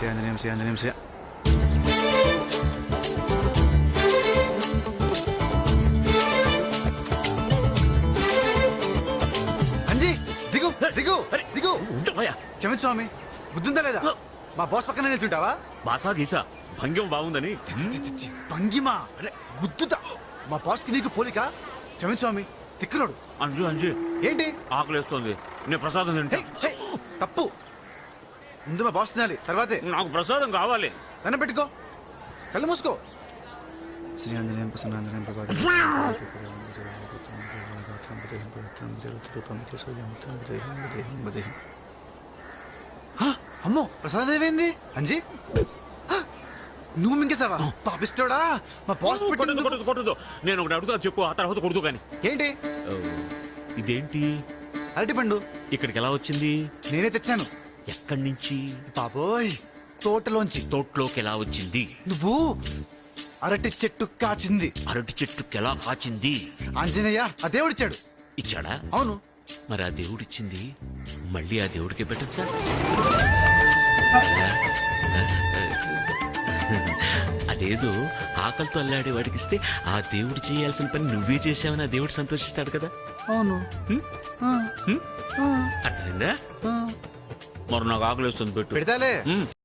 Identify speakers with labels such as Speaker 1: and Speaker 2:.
Speaker 1: ఆంజనేయం శ్రీ. అంజీ దిగు దిగు దిగు. క్షమించు స్వామి, బుద్ధుందా లేదా? మా బాస్ పక్కన నిల్చుంటావా?
Speaker 2: బాసా గీసా భంగ్యం బాగుందని.
Speaker 1: భంగిమా అరే గుద్దుతా. మా బాస్ కి నీకు పోలిక? క్షమించు స్వామి, తిక్కులోడు.
Speaker 2: అంజు అంజు
Speaker 1: ఏంటి
Speaker 2: ఆకలేస్తోంది, నేను ప్రసాదం తింటా.
Speaker 1: హే, తప్పు. ముందు మా బాస్ తినాలి, తర్వాతే.
Speaker 2: నాకు ప్రసాదం కావాలి.
Speaker 1: దండం పెట్టుకో, కళ్ళు మూసుకో. శ్రీ ఆంజనేయం ప్రసన్నాంజనేయం అమ్మో ప్రసాదం ఏమైంది? అంజీ నువ్వు మింగేసావా? పాపిస్తోడా, మా బాస్
Speaker 2: కొట్టదు. నేను ఒకటి అడుగుతా, చెప్పు, ఆ తర్వాత కొడుతూ కానీ.
Speaker 1: ఏంటి?
Speaker 2: ఇదేంటి
Speaker 1: అరటి పండు
Speaker 2: ఇక్కడికి ఎలా వచ్చింది?
Speaker 1: నేనే తెచ్చాను.
Speaker 2: ఎక్కడి నుంచి?
Speaker 1: బాబోయ్, తోటలోంచి.
Speaker 2: తోటలోకి ఎలా వచ్చింది?
Speaker 1: నువ్వు అరటి చెట్టు కాచింది.
Speaker 2: అరటి చెట్టుకి ఎలా కాచింది?
Speaker 1: ఆంజనేయ ఆ దేవుడిచ్చాడు.
Speaker 2: ఇచ్చాడా?
Speaker 1: అవును.
Speaker 2: మరి ఆ దేవుడిచ్చింది మళ్ళీ ఆ దేవుడికి పెట్టచ్చా? అదేదో ఆకలితో అల్లాడే వాడికి ఇస్తే ఆ దేవుడు చేయాల్సిన పని నువ్వే చేసావని ఆ దేవుడు సంతోషిస్తాడు కదా.
Speaker 1: అవును.
Speaker 2: అర్థమైందా? మరి నాకు ఆకలి వస్తుంది, పెట్టు.
Speaker 1: పెడతాలే.